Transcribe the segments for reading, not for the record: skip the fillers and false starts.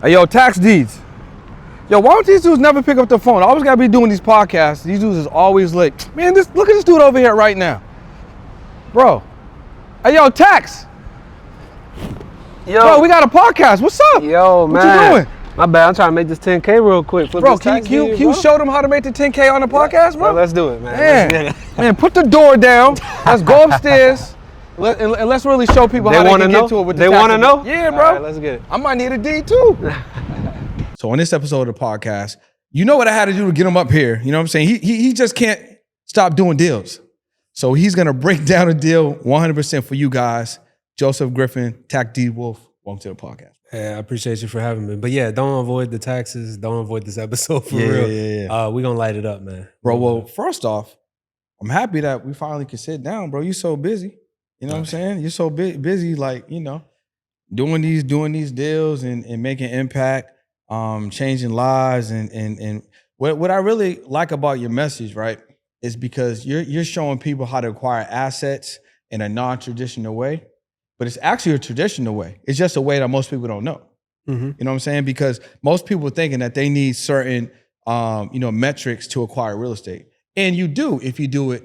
Hey, yo, tax deeds. Yo, why don't these dudes never pick up the phone? I always gotta be doing these podcasts. These dudes is always late. Man, look at this dude over here right now. Bro. Hey, yo, tax. Yo, we got a podcast. What's up? Yo, man. What you doing? My bad. I'm trying to make this 10K real quick. Bro, can you show them how to make the 10K on the podcast, bro? Let's do it, man. Man, put the door down. Let's go upstairs. And let's really show people how they can get to it with the taxes. They want to know? Yeah, bro. All right, let's get it. I might need a deed too. So on this episode of the podcast, you know what I had to do to get him up here. You know what I'm saying? He just can't stop doing deals. So he's going to break down a deal 100% for you guys. Joseph Griffin, Tax Deed Wolf, welcome to the podcast. Hey, I appreciate you for having me. But yeah, don't avoid the taxes. Don't avoid this episode for real. Yeah. We're going to light it up, man. Bro, well, first off, I'm happy that we finally can sit down, bro. You're so busy. You know what I'm saying? You're so busy, like, you know, doing these deals and making impact, changing lives. And what I really like about your message, right, is because you're showing people how to acquire assets in a non-traditional way, but it's actually a traditional way. It's just a way that most people don't know. Mm-hmm. You know what I'm saying? Because most people are thinking that they need certain, metrics to acquire real estate. And you do if you do it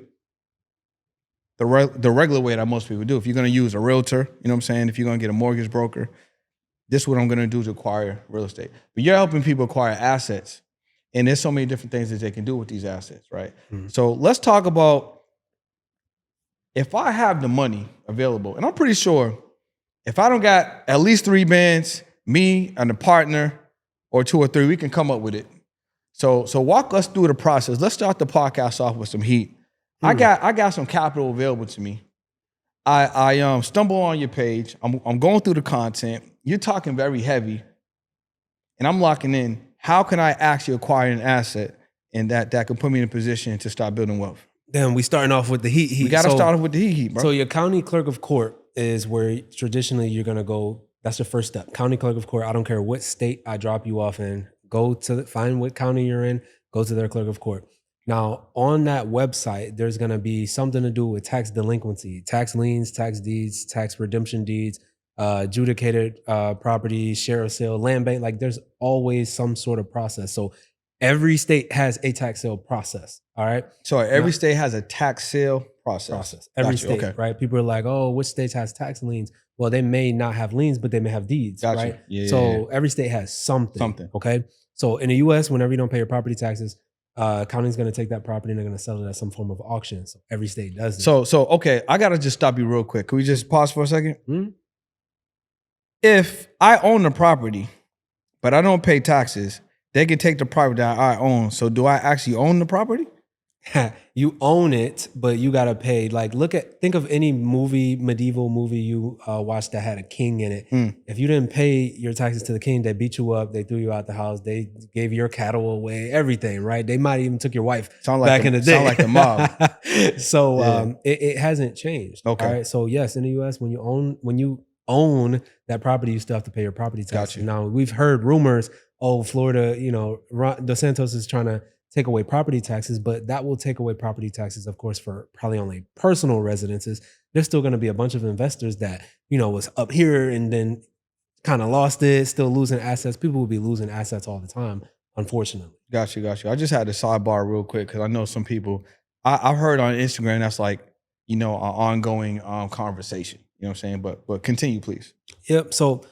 the regular way that most people do. If you're going to use a realtor, you know what I'm saying? If you're going to get a mortgage broker, this is what I'm going to do to acquire real estate. But you're helping people acquire assets. And there's so many different things that they can do with these assets, right? Mm-hmm. So let's talk about, if I have the money available, and I'm pretty sure if I don't got at least 3 bands, me and a partner, or 2 or 3, we can come up with it. So walk us through the process. Let's start the podcast off with some heat. I got some capital available to me. I stumble on your page. I'm going through the content. You're talking very heavy, and I'm locking in. How can I actually acquire an asset and that can put me in a position to start building wealth? Then we starting off with the heat. We got to start off with the heat, bro. So your county clerk of court is where traditionally you're gonna go. That's the first step. County clerk of court. I don't care what state I drop you off in. Find what county you're in. Go to their clerk of court. Now, on that website, there's going to be something to do with tax delinquency, tax liens, tax deeds, tax redemption deeds, adjudicated property, share of sale, land bank. Like there's always some sort of process. So every state has a tax sale process. All right. So every state has a tax sale process. Every state, okay. Right? People are like, oh, which states has tax liens? Well, they may not have liens, but they may have deeds. Gotcha. Right? Yeah, so every state has something. Okay. So in the US, whenever you don't pay your property taxes, county's going to take that property and they're going to sell it at some form of auction. So every state does it. So okay, I got to just stop you real quick. Can we just pause for a second? Mm-hmm. If I own the property, but I don't pay taxes, they can take the property that I own. So do I actually own the property? You own it, but you got to pay. Like, think of any medieval movie you watched that had a king in it. If you didn't pay your taxes to the king, they beat you up. They threw you out the house. They gave your cattle away, everything, right? They might even took your wife back in the day. Sound like the mob. So it hasn't changed. Okay. Right? So yes, in the US, when you own that property, you still have to pay your property taxes. Gotcha. Now, we've heard rumors, Florida, DeSantis is trying to take away property taxes, but that will take away property taxes, of course, for probably only personal residences. There's still going to be a bunch of investors that, was up here and then kind of lost it, still losing assets. People will be losing assets all the time, unfortunately. Got you. I just had to sidebar real quick because I know some people, I've heard on Instagram that's like, an ongoing conversation. You know what I'm saying? But continue, please. Yep. So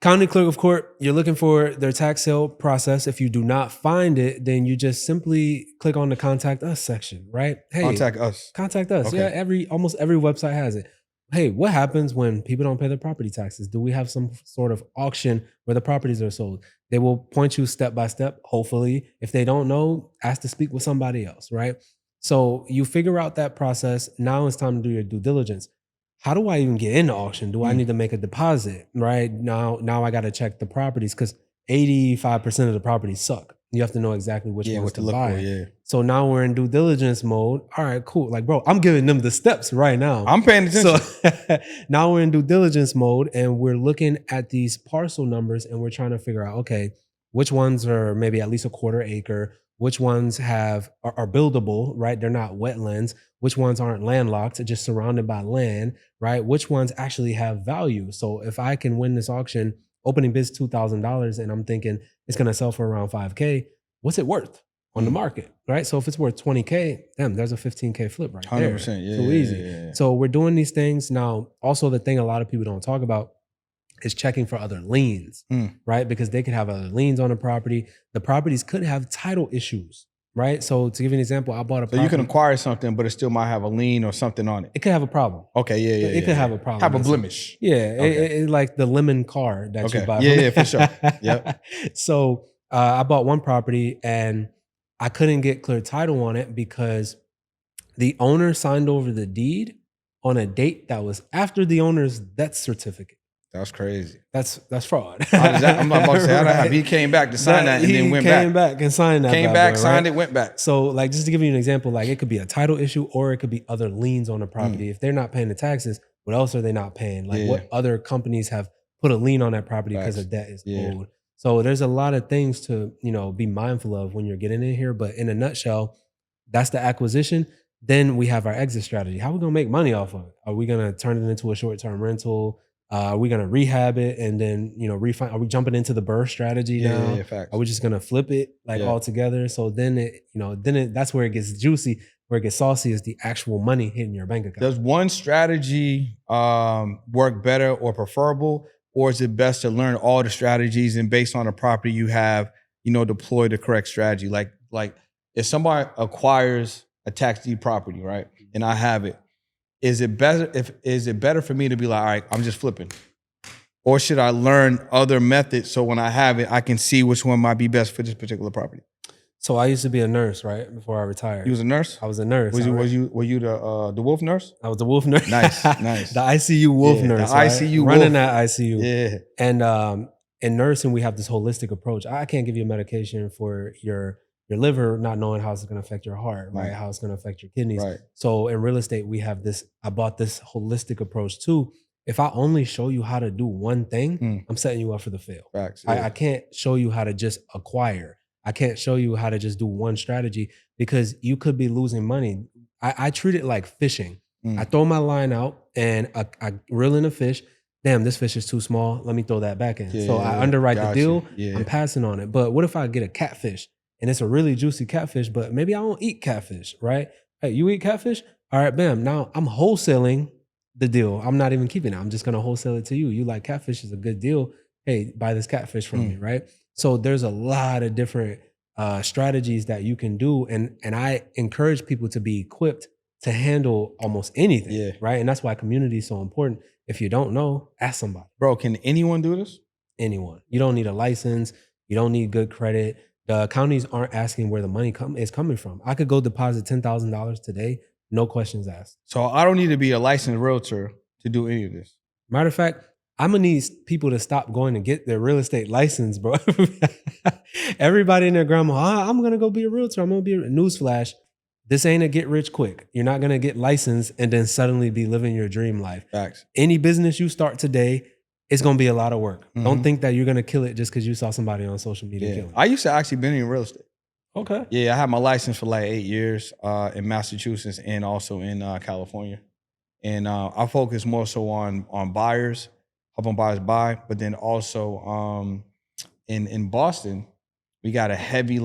county clerk of court, you're looking for their tax sale process. If you do not find it, then you just simply click on the contact us section, right? Hey, contact us. Okay. Yeah, almost every website has it. Hey, what happens when people don't pay their property taxes? Do we have some sort of auction where the properties are sold? They will point you step by step, hopefully. If they don't know, ask to speak with somebody else, right? So you figure out that process. Now it's time to do your due diligence. How do I even get into auction? Do I need to make a deposit? Right now I got to check the properties because 85% of the properties suck. You have to know exactly which ones to buy. For, So now we're in due diligence mode. All right, cool. Like, bro, I'm giving them the steps right now. I'm paying attention. So now we're in due diligence mode and we're looking at these parcel numbers and we're trying to figure out, okay, which ones are maybe at least a quarter acre, which ones are buildable, right? They're not wetlands. Which ones aren't landlocked, just surrounded by land, right? Which ones actually have value. So if I can win this auction opening bid's $2,000 and I'm thinking it's going to sell for around $5K. What's it worth on the market, right? So if it's worth $20K, damn, there's a $15K flip right there. 100%. Yeah, too easy. yeah. So we're doing these things now. Also, the thing a lot of people don't talk about is checking for other liens, right? Because they could have other liens on the property. The properties could have title issues, right? So to give you an example, I bought a property. So you can acquire something, but it still might have a lien or something on it. It could have a problem. Okay, yeah. It could have a problem. Have a blemish. Yeah, Okay. it like the lemon car that you buy. Yeah, for sure. Yep. So I bought one property and I couldn't get clear title on it because the owner signed over the deed on a date that was after the owner's death certificate. That's crazy. That's fraud. I'm about to say, I don't have. He came back to sign that and then went back. He came back and signed that. Came back, signed it, went back. So, like, just to give you an example, like, it could be a title issue or it could be other liens on the property. If they're not paying the taxes, what else are they not paying? Like, what other companies have put a lien on that property because the debt is owed? So, there's a lot of things to, be mindful of when you're getting in here. But in a nutshell, that's the acquisition. Then we have our exit strategy. How are we gonna make money off of it? Are we gonna turn it into a short-term rental? Are we gonna rehab it and then refine? Are we jumping into the burst strategy now? Yeah, facts. Are we just gonna flip it all together? So then that's where it gets juicy, where it gets saucy is the actual money hitting your bank account. Does one strategy work better or preferable, or is it best to learn all the strategies and based on the property you have, deploy the correct strategy? Like if somebody acquires a tax deed property, right, and I have it. Is it better for me to be like, all right, I'm just flipping? Or should I learn other methods so when I have it, I can see which one might be best for this particular property? So I used to be a nurse, right, before I retired. You was a nurse? I was a nurse. Were you the wolf nurse? I was the wolf nurse. Nice. The ICU wolf nurse. The ICU running wolf. that ICU. Yeah. And in nursing, we have this holistic approach. I can't give you a medication for your liver, not knowing how it's going to affect your heart, right? How it's going to affect your kidneys. Right. So in real estate, we have this. I bought this holistic approach too. If I only show you how to do one thing, I'm setting you up for the fail. Facts. I can't show you how to just acquire. I can't show you how to just do one strategy because you could be losing money. I treat it like fishing. I throw my line out and I reel in a fish. Damn, this fish is too small. Let me throw that back in. So I underwrite the deal. I'm passing on it. But what if I get a catfish? And it's a really juicy catfish, but maybe I don't eat catfish, right? Hey, you eat catfish? All right, bam. Now I'm wholesaling the deal. I'm not even keeping it. I'm just going to wholesale it to you. You like catfish is a good deal. Hey, buy this catfish from me, right? So there's a lot of different strategies that you can do. And I encourage people to be equipped to handle almost anything, right? And that's why community is so important. If you don't know, ask somebody. Bro, can anyone do this? Anyone. You don't need a license. You don't need good credit. The counties aren't asking where the money is coming from. I could go deposit $10,000 today, no questions asked. So I don't need to be a licensed realtor to do any of this. Matter of fact, I'm gonna need people to stop going and get their real estate license, bro. Everybody and their grandma, I'm gonna go be a realtor. I'm gonna be a newsflash. This ain't a get rich quick. You're not gonna get licensed and then suddenly be living your dream life. Facts. Any business you start today, it's gonna be a lot of work. Don't think that you're gonna kill it just because you saw somebody on social media killing it. I used to actually been in real estate. Okay. Yeah, I had my license for like 8 years in Massachusetts and also in California. And I focus more so on buyers, helping buyers buy, but then also in Boston, we got a heavy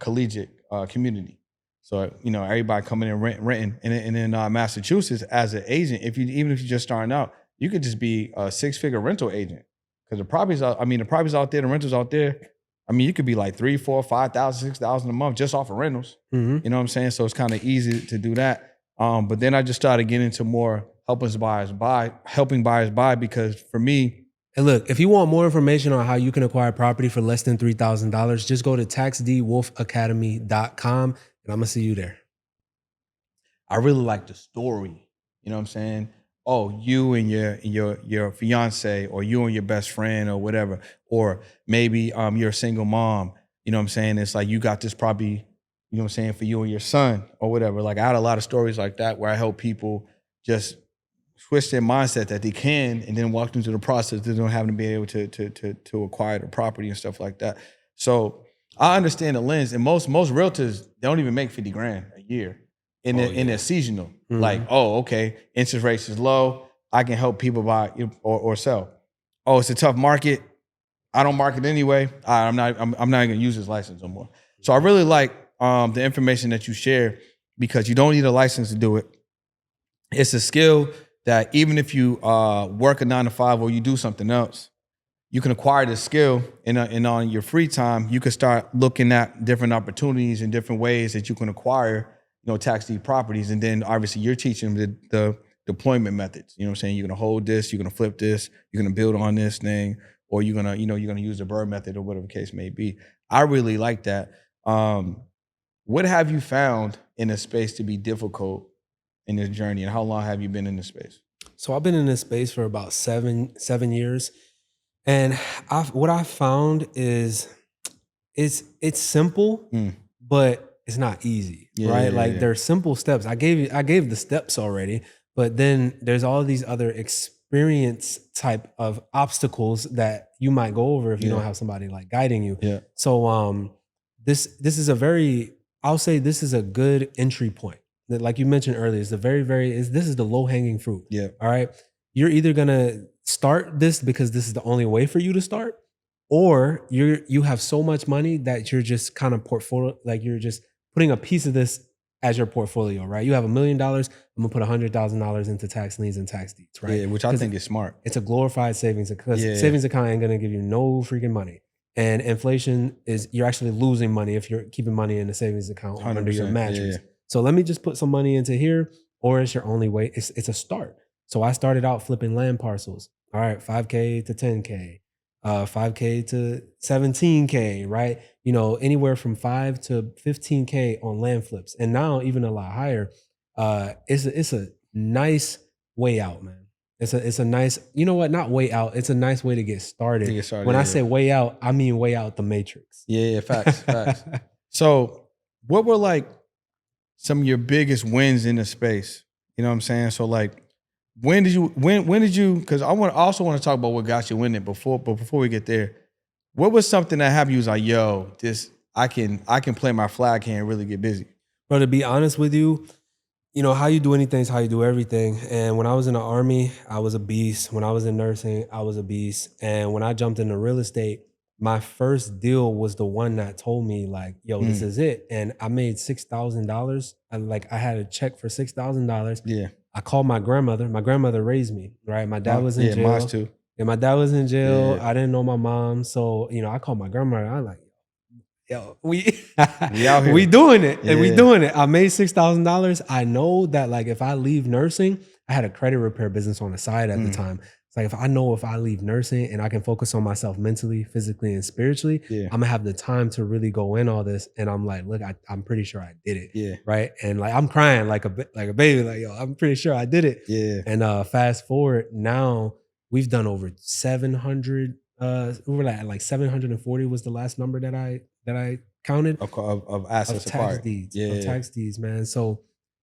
collegiate community. So everybody coming in renting, and in Massachusetts as an agent, even if you're just starting out, you could just be a 6-figure rental agent because the properties out there, the rentals out there. I mean, you could be like 3, 4, 5,000, 6,000 a month just off of rentals. You know what I'm saying? So it's kind of easy to do that. But then I just started getting into more helping buyers buy because for me. And look, if you want more information on how you can acquire property for less than $3,000, just go to taxdwolfacademy.com and I'm gonna see you there. I really like the story. You know what I'm saying? Oh, you and your fiance, or you and your best friend, or whatever, or maybe you're a single mom. You know what I'm saying? It's like you got this property, you know what I'm saying, for you and your son, or whatever. Like I had a lot of stories like that where I help people just switch their mindset that they can, and then walk them through the process. They don't have to be able to acquire the property and stuff like that. So I understand the lens, and most realtors, they don't even make 50 grand a year. In their seasonal, like, okay, interest rates is low. I can help people buy or sell. oh, it's a tough market. I don't market anyway. I'm not gonna use this license no more. So I really like the information that you share because you don't need a license to do it. It's a skill that even if you work a 9 to 5 or you do something else, you can acquire this skill and on your free time, you can start looking at different opportunities and different ways that you can acquire, tax deed properties. And then obviously you're teaching the deployment methods. You know what I'm saying? You're gonna hold this, you're gonna flip this, you're gonna build on this thing, or you're gonna use the Bird method or whatever the case may be. I really like that. What have you found in a space to be difficult in this journey, and how long have you been in this space? So I've been in this space for about seven years, and what I found is it's simple, but it's not easy, right? Like there's simple steps. I gave the steps already, but then there's all these other experience type of obstacles that you might go over if you don't have somebody like guiding you. Yeah. So this is I'll say this is a good entry point. Like you mentioned earlier, it's this is the low hanging fruit. Yeah. All right. You're either gonna start this because this is the only way for you to start, or you have so much money that you're just kind of portfolio, like you're just putting a piece of this as your portfolio, right? You have $1 million. I'm gonna put $100,000 into tax liens and tax deeds, right? Yeah, which I think is smart. It's a glorified savings because savings account ain't gonna give you no freaking money. And inflation is you're actually losing money if you're keeping money in a savings account under your mattress. Yeah. So let me just put some money into here, or it's your only way. It's a start. So I started out flipping land parcels. All right, 5K to 10K, 5K to 17K, right? Anywhere from 5 to 15K on land flips, and now even a lot higher. It's a nice way out, man. It's a nice, not way out. It's a nice way to get started. When I say way out, I mean way out the matrix. Yeah, facts. So what were like some of your biggest wins in the space? You know what I'm saying? So like, when did you, because I also want to talk about what got you winning but before we get there, what was something that happened you was like, yo, I can play my flag here and really get busy? Bro, to be honest with you, how you do anything is how you do everything. And when I was in the Army, I was a beast. When I was in nursing, I was a beast. And when I jumped into real estate, my first deal was the one that told me like, yo, this is it. And I made $6,000. I had a check for $6,000. Yeah. I called my grandmother. My grandmother raised me, right? My dad was in jail. Mine too. And my dad was in jail. Yeah. I didn't know my mom. So, I called my grandmother. I'm like, yo, we out here. We doing it. And we doing it. I made $6,000. I know that like if I leave nursing, I had a credit repair business on the side at the time. It's like if I leave nursing and I can focus on myself mentally, physically, and spiritually, I'm gonna have the time to really go in all this. And I'm like, look, I'm pretty sure I did it. Yeah. Right. And like I'm crying like a baby, like, yo, I'm pretty sure I did it. Yeah. And fast forward, now we've done over 700. We were like 740 was the last number that I counted of assets of tax acquired. deeds. Of tax deeds, man. So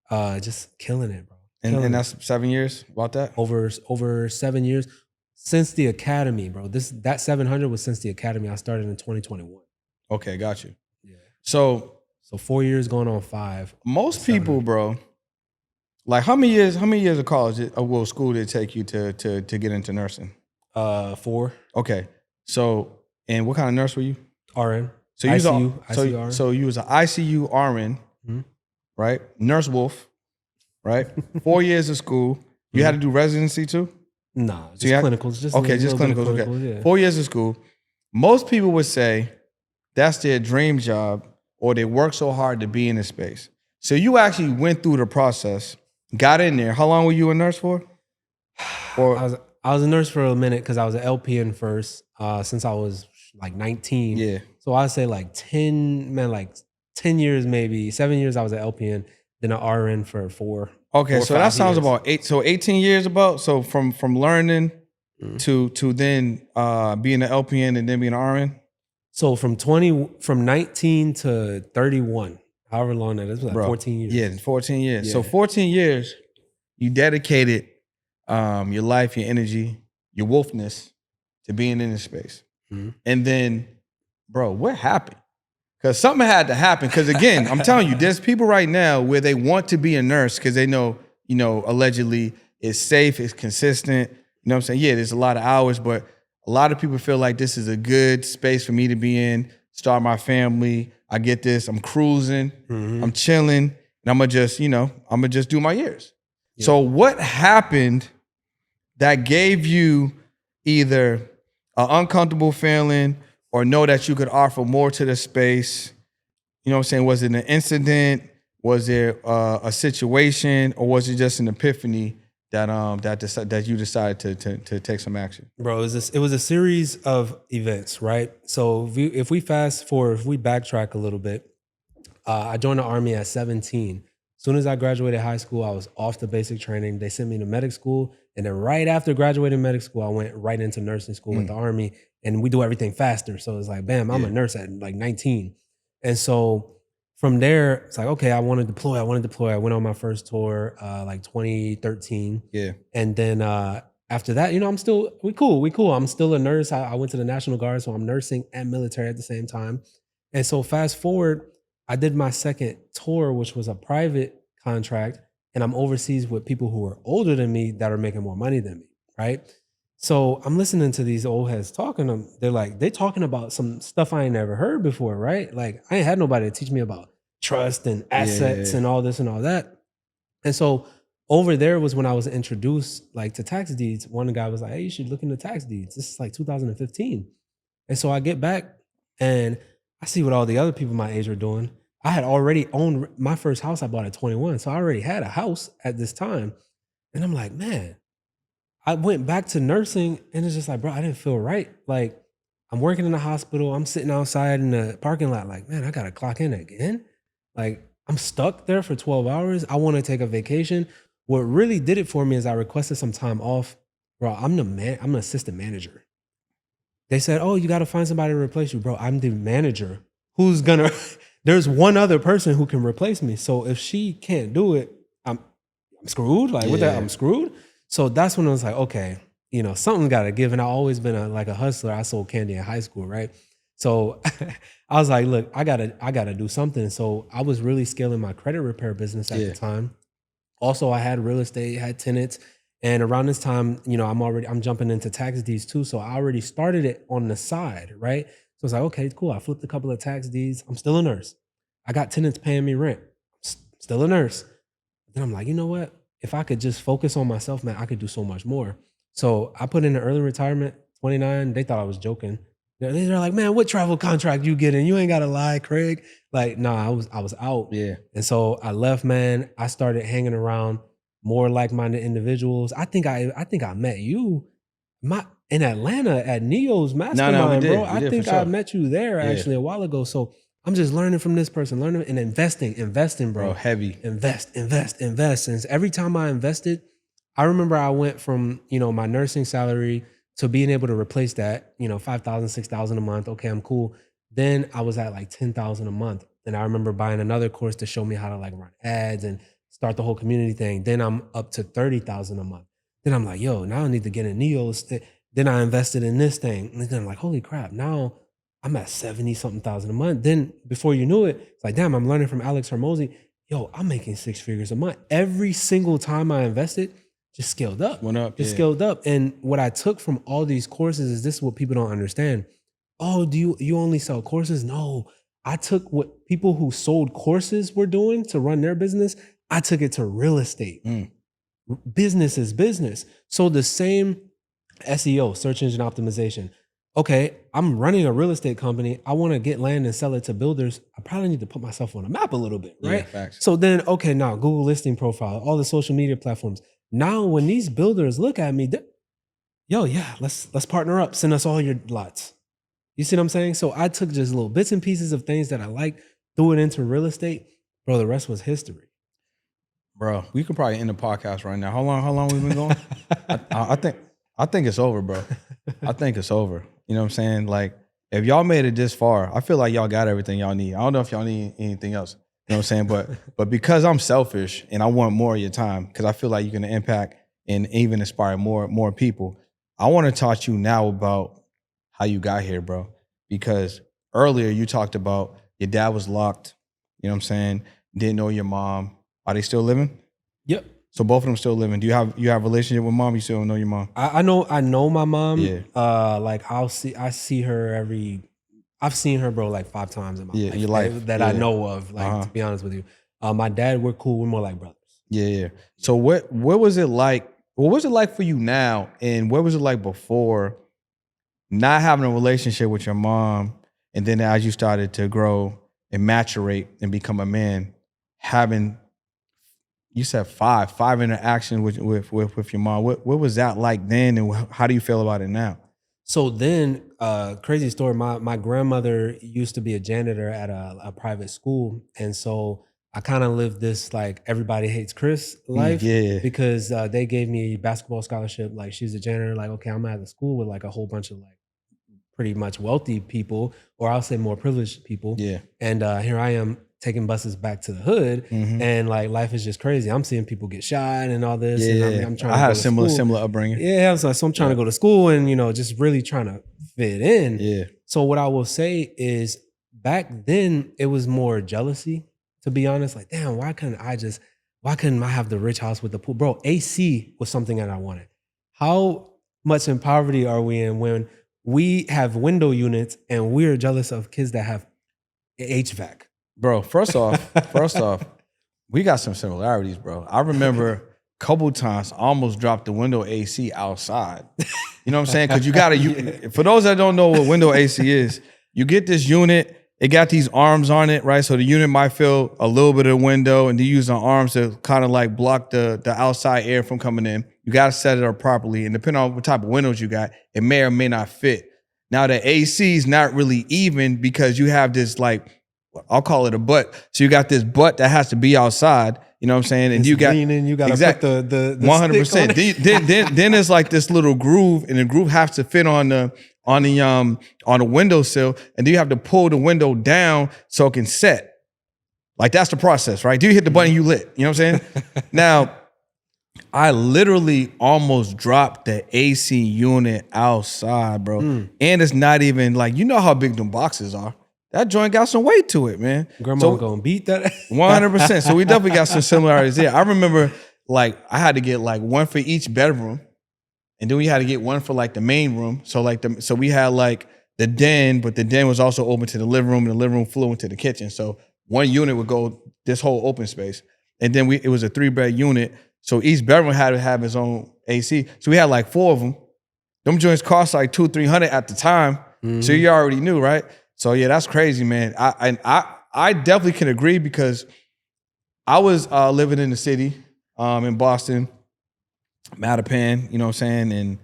just killing it, bro. And that's 7 years about that? Over 7 years since the academy, bro. That 700 was since the academy. I started in 2021. Okay, got you. Yeah. So 4 years going on 5. Most people, bro, like how many years of college school did it take you to get into nursing? 4. Okay. So, and what kind of nurse were you? RN. So you ICU RN. So you was an ICU RN, right? Nurse Wolf. Right? 4 years of school. You had to do residency too? Nah, just clinicals. Just clinicals. Okay. Yeah. 4 years of school. Most people would say that's their dream job or they work so hard to be in this space. So you actually went through the process, got in there. How long were you a nurse for? Or I was a nurse for a minute because I was an LPN first since I was like 19. Yeah. So I'd say like 10 years, maybe 7 years I was an LPN. Then an RN for 4. Okay, so that sounds about 8. So 18 years about. So from learning to then being an LPN and then being an RN. So from 19 to 31, however long that is, like 14 years. Yeah, 14 years. Yeah. So 14 years, you dedicated your life, your energy, your wolfness to being in this space. And then, bro, what happened? Because something had to happen. Because again, I'm telling you, there's people right now where they want to be a nurse because they know, allegedly it's safe, it's consistent. You know what I'm saying? Yeah, there's a lot of hours, but A lot of people feel like this is a good space for me to be in, start my family. I get this. I'm cruising. I'm chilling. And I'm going to just do my years. Yeah. So what happened that gave you either an uncomfortable feeling or know that you could offer more to the space? You know what I'm saying? Was it an incident? Was there a situation, or was it just an epiphany that you decided to take some action? Bro, it was a series of events, right? So if we backtrack a little bit, I joined the Army at 17. As soon as I graduated high school, I was off the basic training. They sent me to medic school. And then right after graduating medic school, I went right into nursing school with the Army. And we do everything faster. So it's like, bam, I'm a nurse at like 19. And so from there, it's like, okay, I want to deploy. I went on my first tour like 2013. Yeah. And then after that, we cool. I'm still a nurse. I went to the National Guard, so I'm nursing and military at the same time. And so fast forward, I did my second tour, which was a private contract, and I'm overseas with people who are older than me that are making more money than me, right? So I'm listening to these old heads talking. They're talking about some stuff I ain't never heard before, right? Like I ain't had nobody to teach me about trust and assets and all this and all that. And so over there was when I was introduced like to tax deeds. One guy was like, hey, you should look into tax deeds. This is like 2015. And so I get back and I see what all the other people my age are doing. I had already owned my first house. I bought at 21. So I already had a house at this time. And I'm like, man, I went back to nursing and it's just like, bro, I didn't feel right. Like I'm working in the hospital. I'm sitting outside in the parking lot like, man, I got to clock in again. Like I'm stuck there for 12 hours. I want to take a vacation. What really did it for me is I requested some time off. Bro, I'm an assistant manager. They said, oh, you got to find somebody to replace you. Bro, I'm the manager. There's one other person who can replace me. So if she can't do it, I'm screwed. Like with that, I'm screwed. So that's when I was like, okay, something got to give. And I always been a hustler. I sold candy in high school, right? So I was like, look, I gotta do something. So I was really scaling my credit repair business at the time. Also, I had real estate, had tenants. And around this time, I'm jumping into tax deeds too. So I already started it on the side, right? So it's like, okay, cool. I flipped a couple of tax deeds. I'm still a nurse. I got tenants paying me rent. Still a nurse. Then I'm like, you know what? If I could just focus on myself, man, I could do so much more. So I put in an early retirement, 29. They thought I was joking. They're like, man, what travel contract you getting? You ain't gotta lie, Craig. Like, nah, I was out. Yeah. And so I left, man. I started hanging around more like-minded individuals. I think I met you in Atlanta at Neo's mastermind, bro. I think I met you there actually a while ago. So I'm just learning from this person, learning and investing, bro. Heavy. Invest. And every time I invested, I remember I went from, my nursing salary to being able to replace that, 5,000, 6,000 a month. Okay, I'm cool. Then I was at like 10,000 a month. And I remember buying another course to show me how to like run ads and start the whole community thing. Then I'm up to 30,000 a month. Then I'm like, yo, now I need to get in Neos. Then I invested in this thing. And then I'm like, holy crap, now I'm at 70 something thousand a month. Then before you knew it, it's like, damn, I'm learning from Alex Hermosi. Yo, I'm making 6 figures a month. Every single time I invested, just scaled up. Went up. Scaled up. And what I took from all these courses is this is what people don't understand. Oh, do you only sell courses? No. I took what people who sold courses were doing to run their business. I took it to real estate. Business is business. So the same SEO, search engine optimization. Okay, I'm running a real estate company. I want to get land and sell it to builders. I probably need to put myself on a map a little bit, right? Yeah, facts. So then, okay, now Google listing profile, all the social media platforms. Now, when these builders look at me, let's partner up. Send us all your lots. You see what I'm saying? So I took just little bits and pieces of things that I liked, threw it into real estate. Bro, the rest was history. Bro, we could probably end the podcast right now. How long we been going? I think it's over, bro. I think it's over. You know what I'm saying? Like, if y'all made it this far, I feel like y'all got everything y'all need. I don't know if y'all need anything else. You know what I'm saying? But because I'm selfish and I want more of your time, because I feel like you're gonna impact and even inspire more people, I want to talk to you now about how you got here, bro. Because earlier you talked about your dad was locked. You know what I'm saying? Didn't know your mom. Are they still living? Yep. So both of them still living. Do you have a relationship with mom? You still don't know your mom? I know my mom. Yeah. Like I see her I've seen her, bro, like 5 times in my Yeah, life, your life. that Yeah. I know of. Like to be honest with you, my dad, we're cool. We're more like brothers. Yeah. So what was it like? What was it like for you now? And what was it like before not having a relationship with your mom? And then as you started to grow and maturate and become a man, having, you said five interactions with your mom. What was that like then, and how do you feel about it now? So then, crazy story. My grandmother used to be a janitor at a private school, and so I kind of lived this like everybody hates Chris life Yeah. because they gave me a basketball scholarship. Like she's a janitor. Like okay, I'm at the school with like a whole bunch of like pretty much wealthy people, or I'll say more privileged people. Yeah. And here I am taking buses back to the hood, and like life is just crazy. I'm seeing people get shot and all this, and I'm trying. I to had go a to school. similar upbringing. Yeah, so I'm trying to go to school, and just really trying to fit in. Yeah. So what I will say is, back then it was more jealousy. To be honest, like damn, why couldn't I have the rich house with the pool, bro? AC was something that I wanted. How much in poverty are we in when we have window units and we're jealous of kids that have HVAC? Bro, first off, we got some similarities, bro. I remember a couple times I almost dropped the window AC outside. You know what I'm saying? Because you gotta, for those that don't know what window AC is, you get this unit, it got these arms on it, right? So the unit might fill a little bit of the window, and you use the arms to kind of like block the outside air from coming in. You gotta set it up properly, and depending on what type of windows you got, it may or may not fit. Now the AC is not really even because you have this like, I'll call it a butt. So you got this butt that has to be outside. You know what I'm saying? And It's you got leaning, you got to put the 100%. Then there's like this little groove, and the groove has to fit on the windowsill, and then you have to pull the window down so it can set. Like that's the process, right? Do you hit the button, you lit? You know what I'm saying? Now, I literally almost dropped the AC unit outside, bro. And it's not even like, you know how big them boxes are. That joint got some weight to it, man. Grandma gonna beat that. 100%. So we definitely got some similarities there. I remember like I had to get like one for each bedroom, and then we had to get one for like the main room. So like so we had like the den, but the den was also open to the living room, and the living room flew into the kitchen. So one unit would go this whole open space, and then it was a 3-bed unit. So each bedroom had to have its own AC. So we had like 4 of them. Them joints cost like $200-300 at the time. So you already knew, right? So yeah, that's crazy, man. I definitely can agree because I was living in the city, in Boston, Mattapan, you know what I'm saying? And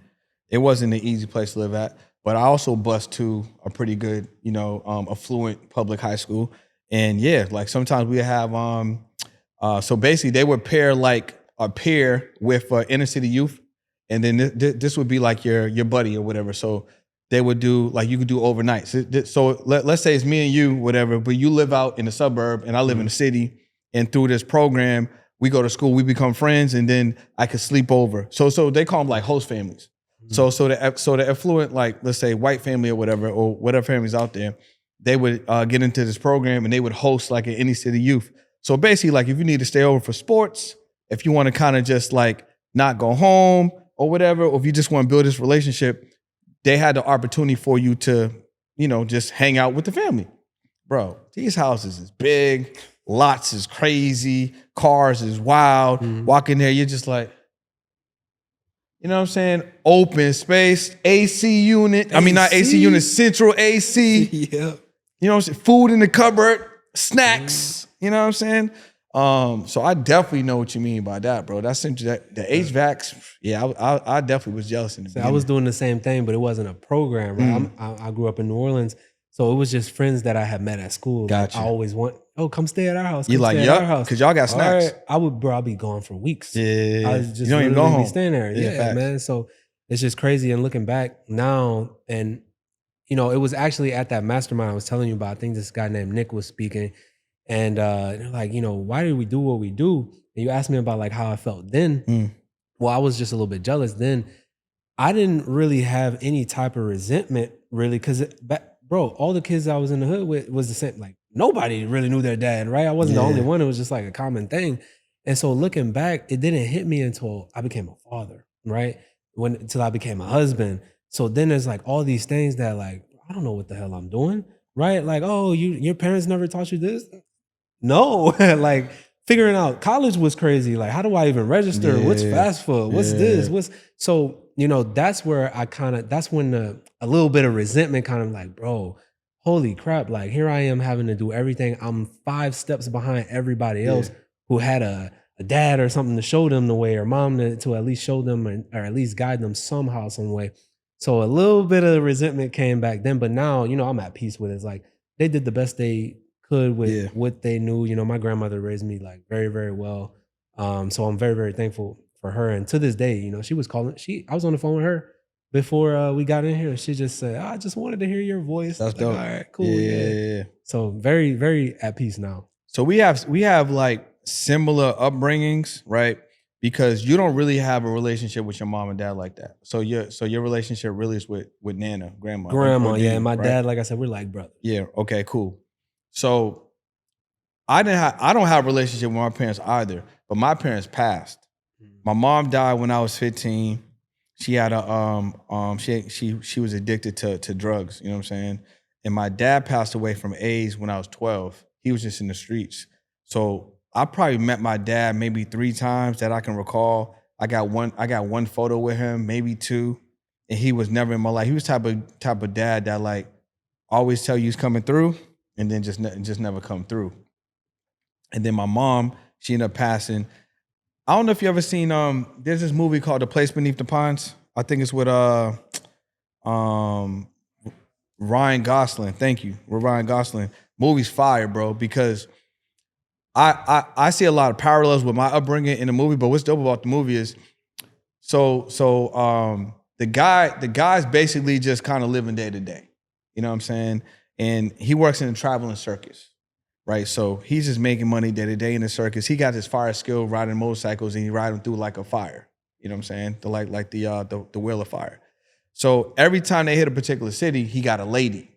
it wasn't an easy place to live at. But I also bused to a pretty good, affluent public high school. And yeah, like sometimes we have, so basically they would pair like a pair with inner city youth. And then this would be like your buddy or whatever. So they would do, like you could do overnight. So let's say it's me and you, whatever, but you live out in the suburb and I live in the city. And through this program, we go to school, we become friends, and then I could sleep over. So they call them like host families. So the affluent, like let's say white family or whatever families out there, they would get into this program and they would host like an inner city youth. So basically, like if you need to stay over for sports, if you want to kind of just like not go home or whatever, or if you just want to build this relationship, they had the opportunity for you to, just hang out with the family. Bro, these houses is big, lots is crazy, cars is wild. Walk in there, you're just like, you know what I'm saying? Open space, AC unit. I mean, not AC unit, central AC. Yeah. You know what I'm saying? Food in the cupboard, snacks. You know what I'm saying? So I definitely know what you mean by that, bro. That's the HVACs. Yeah, I definitely was jealous in the beginning. I was doing the same thing, but it wasn't a program, right? I grew up in New Orleans, so it was just friends that I had met at school. Gotcha. Like, I always come stay at our house. You like, yeah, because y'all got snacks. Right. I'll be gone for weeks. Yeah, I was just you don't even go home. Be staying there. Yeah, man. So it's just crazy. And looking back now, and it was actually at that mastermind I was telling you about. I think this guy named Nick was speaking. And they're like, why did we do what we do? And you asked me about like how I felt then. Well, I was just a little bit jealous then. I didn't really have any type of resentment, really, because bro, all the kids I was in the hood with was the same. Like nobody really knew their dad, right? I wasn't the only one. It was just like a common thing. And so looking back, it didn't hit me until I became a father, right? Until I became a husband. So then there's like all these things that like, I don't know what the hell I'm doing, right? Like, oh, your parents never taught you this? No, like figuring out college was crazy. Like, how do I even register? What's Yeah. fast food? What's Yeah. this? What's so, that's where that's when a little bit of resentment kind of like, bro, holy crap. Like, here I am having to do everything. I'm 5 steps behind everybody else Yeah. who had a dad or something to show them the way, or mom to at least show them or at least guide them somehow, some way. So a little bit of resentment came back then, but now, I'm at peace with it. It's like they did the best they could with Yeah. what they knew. My grandmother raised me like very, very well. So I'm very, very thankful for her. And to this day, she was calling. I was on the phone with her before we got in here. She just said, "I just wanted to hear your voice." That's Like, all dope. right, cool, yeah. Yeah. So very, very at peace now. So we have like similar upbringings, right? Because you don't really have a relationship with your mom and dad like that. So your relationship really is with Nana, grandma, Grandma, or do yeah, you, and my right? dad, like I said, we're like brothers. Yeah. Okay. Cool. So I don't have a relationship with my parents either, but my parents passed. My mom died when I was 15. She had she was addicted to drugs, you know what I'm saying? And my dad passed away from AIDS when I was 12. He was just in the streets. So I probably met my dad maybe 3 times that I can recall. I got one photo with him, maybe 2, and he was never in my life. He was type of dad that like always tell you he's coming through and then just never come through. And then my mom, she ended up passing. I don't know if you ever seen there's this movie called The Place Beneath the Pines. I think it's with um Ryan Gosling. Thank you. With Ryan Gosling. Movie's fire, bro, because I see a lot of parallels with my upbringing in the movie, but what's dope about the movie is the guy's basically just kind of living day to day. You know what I'm saying? And he works in a traveling circus. Right, so he's just making money day to day in the circus. He got his fire skill riding motorcycles, and he ride them through like a fire. You know what I'm saying? The wheel of fire. So every time they hit a particular city, he got a lady,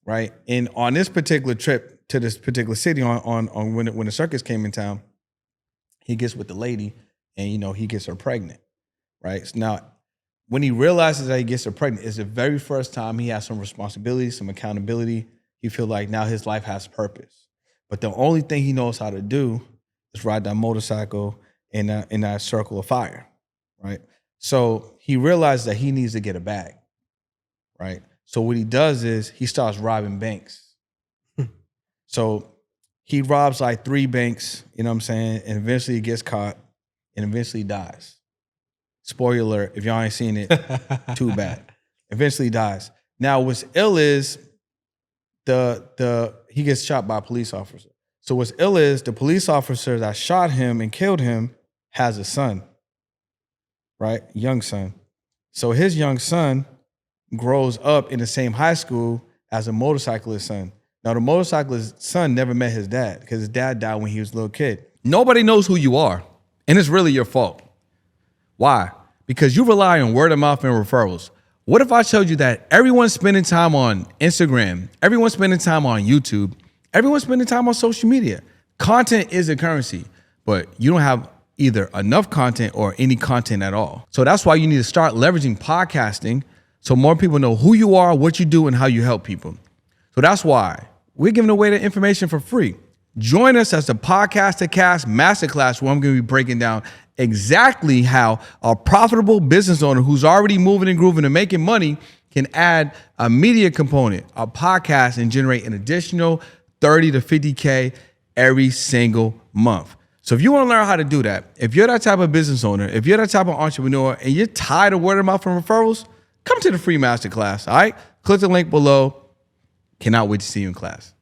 right? And on this particular trip to this particular city, on when the circus came in town, he gets with the lady, and he gets her pregnant, right? So now, when he realizes that he gets her pregnant, it's the very first time he has some responsibility, some accountability. He feel like now his life has purpose. But the only thing he knows how to do is ride that motorcycle in that circle of fire, right? So he realized that he needs to get a bag, right? So what he does is he starts robbing banks. So he robs like 3 banks, you know what I'm saying? And eventually he gets caught and eventually dies. Spoiler alert, if y'all ain't seen it, too bad. Eventually dies. Now what's ill is he gets shot by a police officer. So what's ill is the police officer that shot him and killed him has a son, right? Young son. So his young son grows up in the same high school as a motorcyclist son. Now the motorcyclist son never met his dad because his dad died when he was a little kid. Nobody knows who you are, and it's really your fault. Why? Because you rely on word of mouth and referrals. What if I told you that everyone's spending time on Instagram, everyone's spending time on YouTube, everyone's spending time on social media? Content is a currency, but you don't have either enough content or any content at all. So that's why you need to start leveraging podcasting so more people know who you are, what you do, and how you help people. So that's why we're giving away the information for free. Join us as the Podcast to Cast Masterclass, where I'm going to be breaking down exactly how a profitable business owner who's already moving and grooving and making money can add a media component, a podcast, and generate an additional 30 to 50K every single month. So if you want to learn how to do that, if you're that type of business owner, if you're that type of entrepreneur, and you're tired of word of mouth and referrals, come to the free masterclass, all right? Click the link below. Cannot wait to see you in class.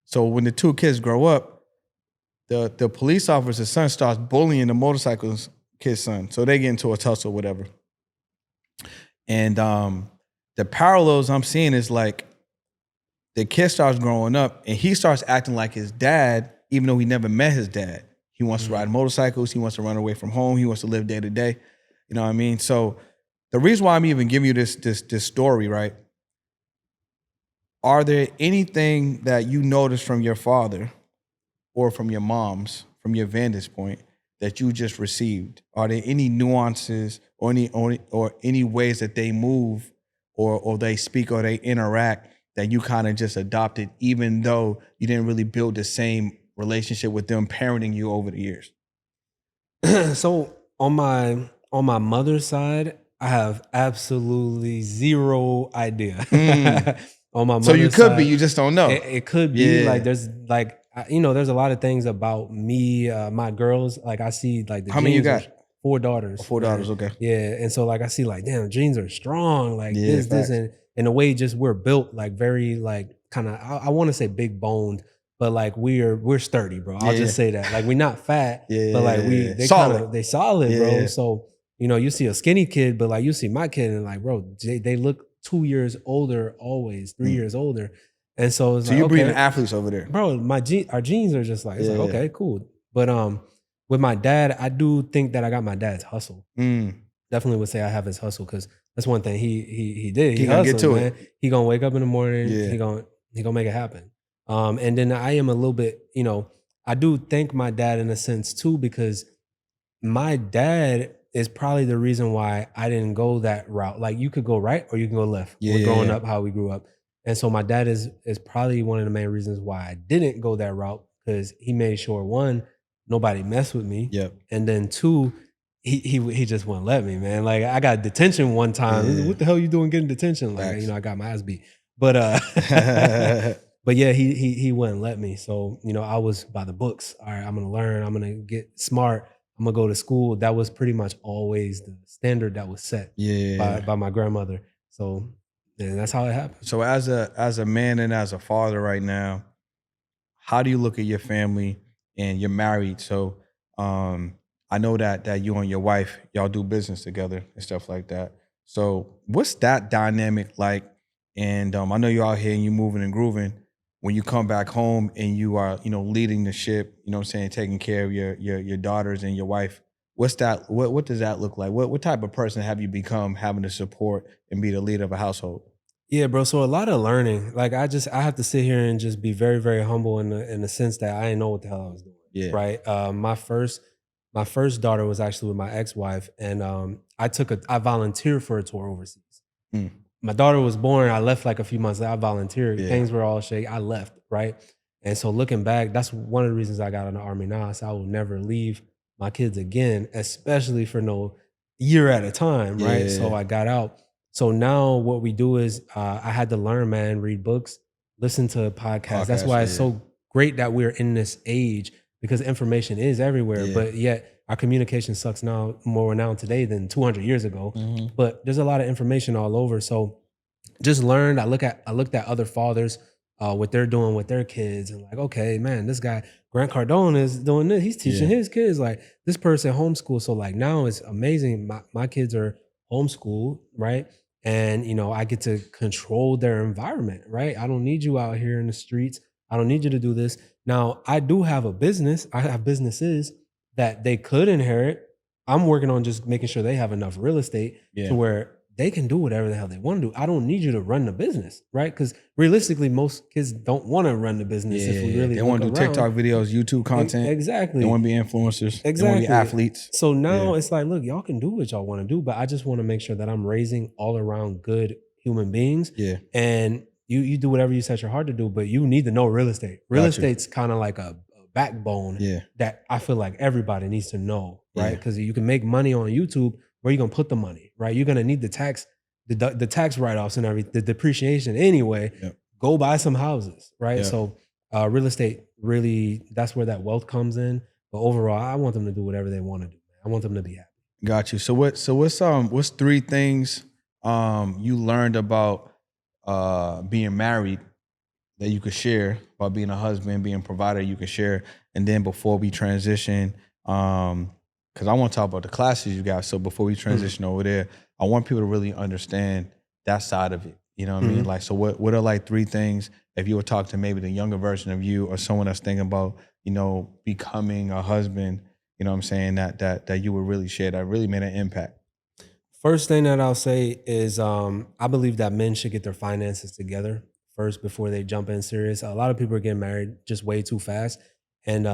So when the 2 kids grow up, the police officer's son starts bullying the motorcycle kid's son. So they get into a tussle or whatever. And the parallels I'm seeing is like the kid starts growing up and he starts acting like his dad, even though he never met his dad. He wants to ride motorcycles. He wants to run away from home. He wants to live day to day. You know what I mean? So the reason why I'm even giving you this story, right? Are there anything that you noticed from your father or from your mom's, from your vantage point, that you just received? Are there any nuances or any ways that they move or they speak or they interact that you kind of just adopted, even though you didn't really build the same relationship with them parenting you over the years? So on my mother's side, I have absolutely zero idea. Mm. On my So you mother's could be, side, you just don't know. it could be Yeah. like there's like you know there's a lot of things about me, my girls. Like I see like the How many you genes are got? 4 daughters. Four man. daughters, okay. Yeah, and so like I see like damn genes are strong. Like Yeah, this, facts. and in a way just we're built like very like kind of I want to say big boned, but like we're sturdy, bro. I'll Yeah, just say that. Like we're not fat, but like yeah. they kind Solid. of they solid, bro. Yeah. So you know you see a skinny kid, but like you see my kid and like bro, they look 2 years older, always 3 years older. And so it's So like, you're breeding okay, athletes over there. bro, our genes are just like, it's like, Yeah. okay, cool. But with my dad, I do think that I got my dad's hustle. Mm. Definitely would say I have his hustle because that's one thing he did. He He gonna get hustled, to man. it. He gonna wake up in the morning. Yeah. He gonna make it happen. And then I am a little bit, you know, I do thank my dad in a sense too because my dad is probably the reason why I didn't go that route. Like you could go right or you can go left. Yeah, We're yeah, growing yeah. up how we grew up. And so my dad is probably one of the main reasons why I didn't go that route because he made sure one, nobody messed with me. Yep. And then two, he just wouldn't let me, man. Like I got detention one time. Yeah. What the hell you doing getting detention? Like, Facts. you know, I got my ass beat. But but yeah, he wouldn't let me. So, you know, I was by the books. All right, I'm gonna learn, I'm gonna get smart. I'm gonna go to school. That was pretty much always the standard that was set Yeah. by my grandmother. So and that's how it happened. So as a man and as a father right now, how do you look at your family and you're married? So I know that you and your wife, y'all do business together and stuff like that. So what's that dynamic like? And I know you're out here and you're moving and grooving. When you come back home and you are, you know, leading the ship, you know what I'm saying, taking care of your daughters and your wife, what's that? What does that look like? What type of person have you become having to support and be the leader of a household? Yeah, bro. So a lot of learning. Like I have to sit here and just be very, very humble in the sense that I didn't know what the hell I was doing. Yeah. Right. My first daughter was actually with my ex-wife, and I volunteered for a tour overseas. Mm. My daughter was born. I left like a few months. I volunteered. Yeah. Things were all shaky. I left. Right. And so looking back, that's one of the reasons I got in the army now. So I will never leave my kids again, especially for no year at a time. Right. So Yeah. I got out. So now what we do is I had to learn, man, read books, listen to podcasts. That's why it's yeah. so great that we're in this age because information is everywhere. Yeah. But yet our communication sucks now more now today than 200 years ago. Mm-hmm. But there's a lot of information all over. So just learned. I looked at other fathers, what they're doing with their kids, and like, okay, man, this guy Grant Cardone is doing this. He's teaching his kids. Like this person homeschool. So like now it's amazing. My kids are homeschooled, right? And you know, I get to control their environment, right? I don't need you out here in the streets. I don't need you to do this. Now, I do have a business. I have businesses that they could inherit. I'm working on just making sure they have enough real estate Yeah. to where they can do whatever the hell they want to do. I don't need you to run the business, right? Because realistically, most kids don't want to run the business if we really they want to look do around. TikTok videos, YouTube content. Exactly. They want to be influencers. They want to Exactly. be athletes. So now Yeah. it's like, look, y'all can do what y'all want to do, but I just want to make sure that I'm raising all around good human beings. Yeah. And you do whatever you set your heart to do, but you need to know real estate. Real Got you. estate's kind of like a backbone Yeah. that I feel like everybody needs to know, right? Yeah. Because you can make money on YouTube. Where you gonna put the money, right? You're gonna need the tax write-offs and everything, the depreciation anyway. Yep. Go buy some houses, right? Yep. So real estate really, that's where that wealth comes in. But overall, I want them to do whatever they want to do. I want them to be happy. Got you. So what's 3 things you learned about being married that you could share, about being a husband, being a provider you could share? And then before we transition, because I want to talk about the classes you got. So before we transition over there, I want people to really understand that side of it. You know what I mean? Like, so what are like 3 things, if you would talk to maybe the younger version of you or someone that's thinking about, you know, becoming a husband, you know what I'm saying, that you would really share that really made an impact? First thing that I'll say is I believe that men should get their finances together first before they jump in serious. A lot of people are getting married just way too fast. And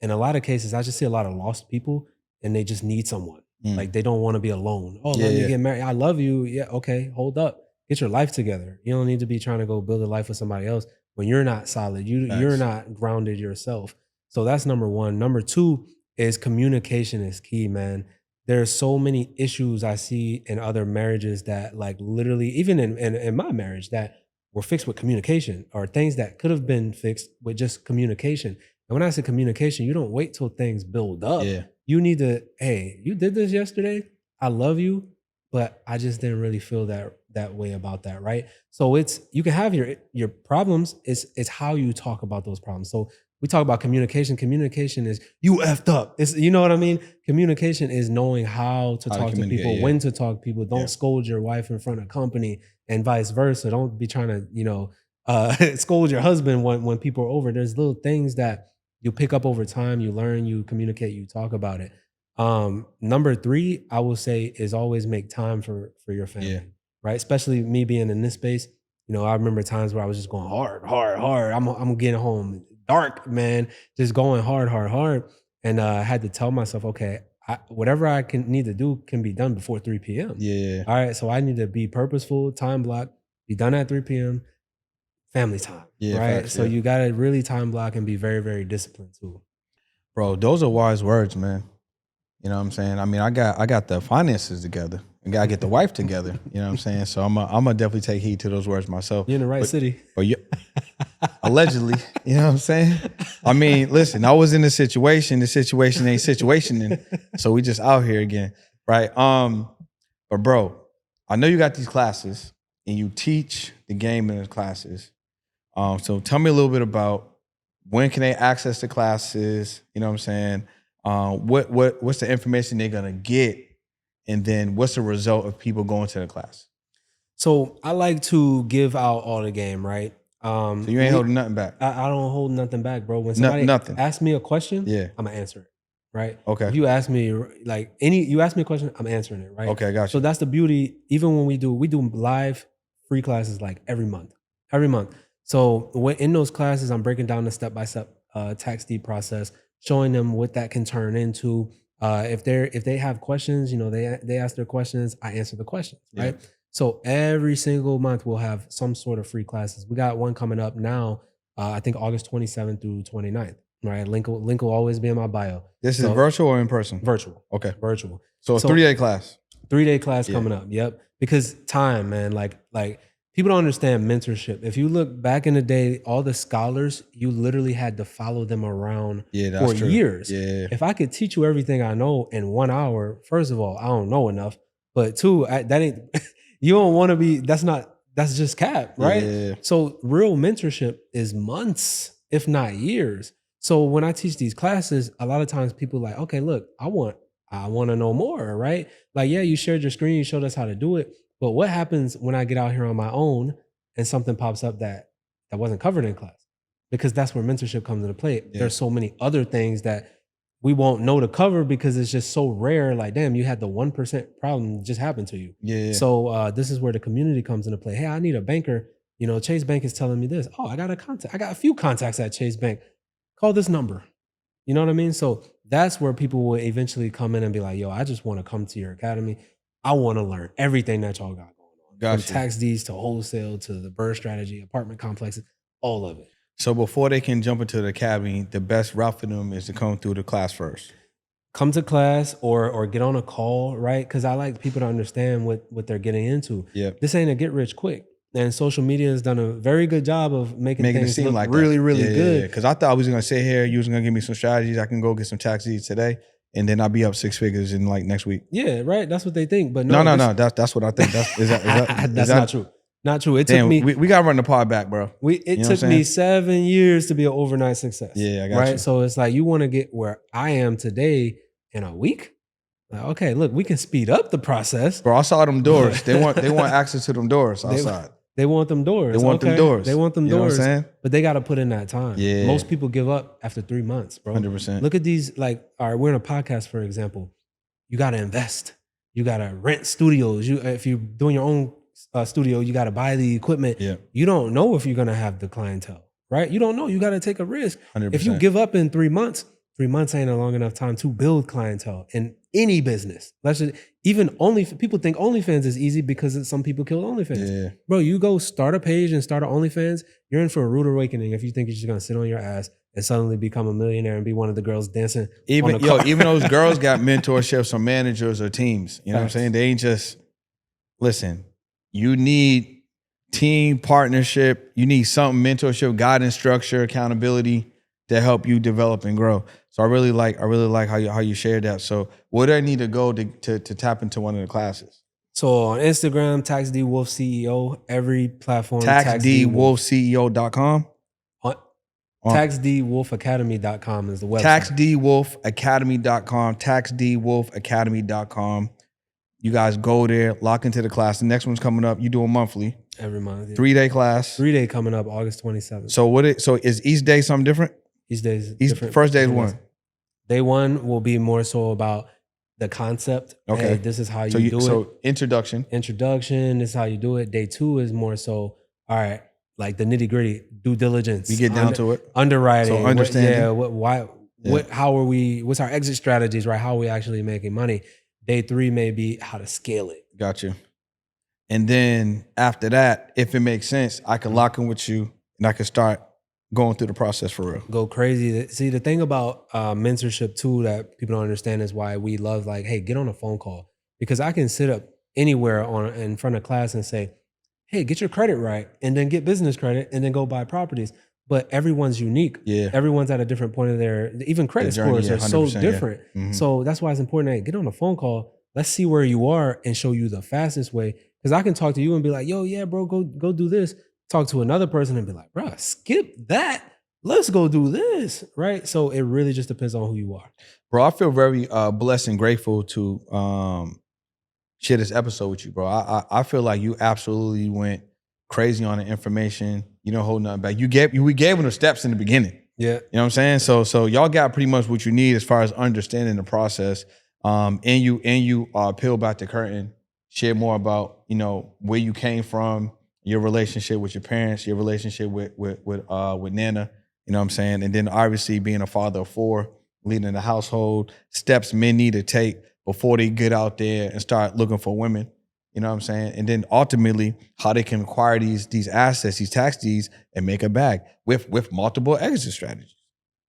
in a lot of cases, I just see a lot of lost people, and they just need someone. Mm. Like they don't want to be alone. Oh, Yeah, let me yeah. get married. I love you. Yeah, okay, hold up. Get your life together. You don't need to be trying to go build a life with somebody else when you're not solid. You're Facts. not grounded yourself. So that's number one. Number two is communication is key, man. There's so many issues I see in other marriages that, like, literally, even in my marriage, that were fixed with communication, or things that could have been fixed with just communication. And when I say communication, you don't wait till things build up. Yeah. You need to, hey, you did this yesterday. I love you, but I just didn't really feel that way about that, right? So it's, you can have your problems. It's how you talk about those problems. So we talk about communication. Communication is you effed up. It's, you know what I mean? Communication is knowing how to talk to communicate, people, yeah. when to talk to people. Don't Yeah. scold your wife in front of company, and vice versa. Don't be trying to, scold your husband when people are over. There's little things that you pick up over time. You learn, you communicate, you talk about it. Number three, I will say, is always make time for your family, Yeah. right? Especially me being in this space. I remember times where I was just going hard. I'm getting home dark, man, just going hard. And I had to tell myself, okay, whatever I need to do can be done before 3 p.m. Yeah. All right. So I need to be purposeful, time block, be done at 3 p.m., family time. Yeah, Right. facts, So yeah. you got to really time block and be very, very disciplined too. Bro, those are wise words, man. You know what I'm saying? I mean, I got the finances together. I gotta get the wife together. You know what I'm saying? So I'm gonna definitely take heed to those words myself. You're in the right city. But you, allegedly, you know what I'm saying? I mean, listen, I was in a situation. The situation ain't situationing, so we just out here again, right? But bro, I know you got these classes and you teach the game in the classes. So tell me a little bit about when can they access the classes? You know what I'm saying? What's the information they're gonna get, and then what's the result of people going to the class? So I like to give out all the game, right? So you ain't holding nothing back. I don't hold nothing back, bro. When somebody Nothing. asks me a question, Yeah. I'm gonna answer it, right? Okay. If you ask me you ask me a question, I'm answering it, right? Okay, I got So you. that's the beauty. Even when we do live free classes like every month. So in those classes, I'm breaking down the step-by-step tax deed process, showing them what that can turn into. If they have questions, they ask their questions, I answer the questions, right? Yeah. So every single month we'll have some sort of free classes. We got one coming up now, I think August 27th through 29th, right? Link will always be in my bio. This is virtual or in person? Virtual. Okay. Virtual. So a 3-day class. 3-day class Yeah. coming up. Yep. Because time, man, like people don't understand mentorship. If you look back in the day, all the scholars, you literally had to follow them around for true. years. Yeah. If I could teach you everything I know in 1 hour, first of all, I don't know enough. But two, that ain't you don't want to be, that's just cap, right? Yeah. So real mentorship is months, if not years. So when I teach these classes, a lot of times people are like, okay, look, I want to know more, right? Like, yeah, you shared your screen, you showed us how to do it. But what happens when I get out here on my own and something pops up that wasn't covered in class? Because that's where mentorship comes into play. Yeah. There's so many other things that we won't know to cover because it's just so rare. Like, damn, you had the 1% problem just happen to you. Yeah. So this is where the community comes into play. Hey, I need a banker. Chase Bank is telling me this. Oh, I got a few contacts at Chase Bank. Call this number. You know what I mean? So that's where people will eventually come in and be like, yo, I just want to come to your academy. I want to learn everything that y'all got going on. Gotcha. From tax deeds to wholesale to the BRRRR strategy, apartment complexes, all of it. So before they can jump into the academy, the best route for them is to come through the class first. Come to class or get on a call, right? Because I like people to understand what they're getting into. Yep. This ain't a get rich quick. And social media has done a very good job of making it things seem look like really, that. really good. Because I thought I was going to sit here, you was going to give me some strategies. I can go get some tax deeds today, and then I'll be up 6 figures in like next week. Yeah, right. That's what they think. But No. That's what I think. That's not true. Not true. It took me. We got to run the pod back, bro. It took me 7 years to be an overnight success. Yeah, I got right? you. So it's like you want to get where I am today in a week. Like, okay, look, we can speed up the process. Bro, I saw them doors. They want access to them doors outside. They want them doors. They want them doors. They want them You know doors. what I'm saying? But they got to put in that time. Yeah. Most people give up after 3 months, bro. 100%. Look at these, like, all right, we're in a podcast, for example. You got to invest. You got to rent studios. If you're doing your own studio, you got to buy the equipment. Yeah. You don't know if you're going to have the clientele, right? You don't know. You got to take a risk. 100%. If you give up in 3 months, 3 months ain't a long enough time to build clientele in any business. Let's just, even people think OnlyFans is easy because some people kill OnlyFans. Yeah. Bro, you go start a page and start an OnlyFans, you're in for a rude awakening if you think you're just gonna sit on your ass and suddenly become a millionaire and be one of the girls dancing. Even those girls got mentorships or managers or teams. You know what I'm saying? They ain't just, listen, you need team partnership. You need something, mentorship, guidance, structure, accountability to help you develop and grow. So I really like how you shared that. So where do I need to go to tap into one of the classes? So on Instagram, Tax D Wolf CEO, every platform. TaxDWolfCEO.com. TaxDWolfAcademy.com is the website. TaxDWolfAcademy.com. TaxDWolfAcademy.com. You guys go there, lock into the class. The next one's coming up. You do a monthly. Every month. Yeah. 3-day class. 3-day coming up August 27th. So is each day something different? Each day is different. First day is one. Day one will be more so about the concept. Okay. Hey, this is how you do it. So introduction. This is how you do it. Day two is more so, all right, like the nitty gritty, due diligence. We get down to it. Underwriting. So understanding. What's our exit strategies, right? How are we actually making money? Day three may be how to scale it. Gotcha. And then after that, if it makes sense, I can lock in with you and I can start going through the process for real. Go crazy. See, the thing about mentorship too that people don't understand is why we love, like, hey, get on a phone call. Because I can sit up anywhere in front of class and say, hey, get your credit right, and then get business credit, and then go buy properties. But everyone's unique. Yeah. Everyone's at a different point of even credit scores are so different. Yeah. Mm-hmm. So that's why it's important to get on a phone call. Let's see where you are and show you the fastest way. Because I can talk to you and be like, yo, yeah, bro, go do this. Talk to another person and be like, bro, skip that. Let's go do this, right? So it really just depends on who you are. Bro, I feel very blessed and grateful to share this episode with you, bro. I feel like you absolutely went crazy on the information. You don't hold nothing back. We gave them the steps in the beginning. Yeah. You know what I'm saying? So y'all got pretty much what you need as far as understanding the process. And you peel back the curtain, share more about, where you came from, your relationship with your parents, your relationship with Nana, you know what I'm saying? And then obviously being a father of 4, leading the household, steps men need to take before they get out there and start looking for women, you know what I'm saying? And then ultimately how they can acquire these assets, these tax deeds, and make a bag with multiple exit strategies.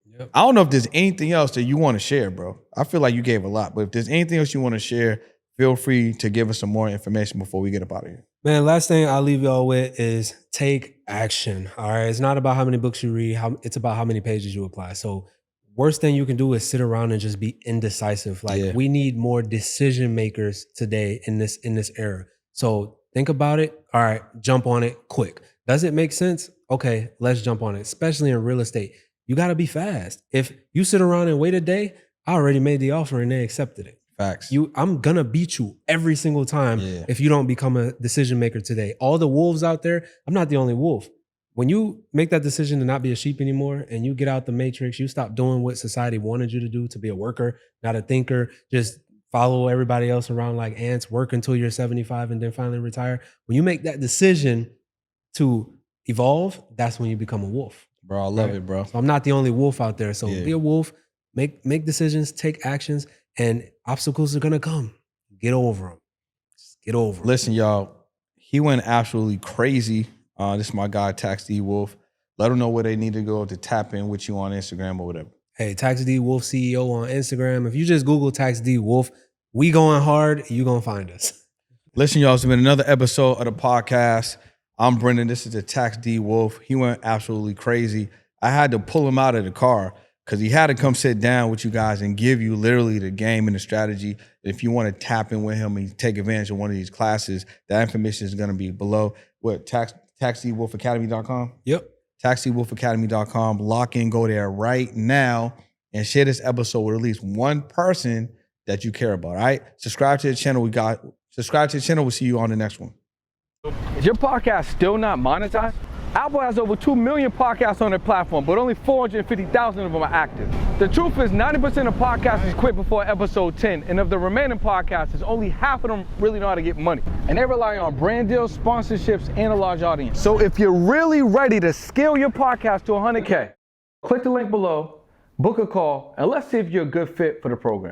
Yep. I don't know if there's anything else that you want to share, bro. I feel like you gave a lot, but if there's anything else you want to share, feel free to give us some more information before we get up out of here. Man, last thing I'll leave y'all with is take action. All right. It's not about how many books you read. It's about how many pages you apply. So worst thing you can do is sit around and just be indecisive. Like we need more decision makers today in this era. So think about it. All right. Jump on it quick. Does it make sense? Okay. Let's jump on it. Especially in real estate. You got to be fast. If you sit around and wait a day, I already made the offer and they accepted it. Facts. I'm gonna beat you every single time if you don't become a decision maker today. All the wolves out there, I'm not the only wolf. When you make that decision to not be a sheep anymore and you get out the matrix, you stop doing what society wanted you to do, to be a worker, not a thinker, just follow everybody else around like ants, work until you're 75 and then finally retire. When you make that decision to evolve, that's when you become a wolf. Bro, I love it, bro. So I'm not the only wolf out there. So be a wolf, make decisions, take actions. And obstacles are going to come. Get over them. Just get over them. Listen, y'all, he went absolutely crazy. This is my guy, Tax D Wolf. Let them know where they need to go to tap in with you on Instagram or whatever. Hey, Tax D Wolf CEO on Instagram. If you just Google Tax D Wolf, we going hard, you going to find us. Listen, y'all, it's been another episode of the podcast. I'm Brendan. This is the Tax D Wolf. He went absolutely crazy. I had to pull him out of the car because he had to come sit down with you guys and give you literally the game and the strategy. If you want to tap in with him and take advantage of one of these classes, that information is going to be below. What, TaxDWolfAcademy.com? Yep. TaxDWolfAcademy.com. Lock in, go there right now and share this episode with at least one person that you care about, all right? Subscribe to the channel. Subscribe to the channel. We'll see you on the next one. Is your podcast still not monetized? Apple has over 2 million podcasts on their platform, but only 450,000 of them are active. The truth is 90% of podcasters quit before episode 10, and of the remaining podcasters, only half of them really know how to get money. And they rely on brand deals, sponsorships, and a large audience. So if you're really ready to scale your podcast to 100K, click the link below, book a call, and let's see if you're a good fit for the program.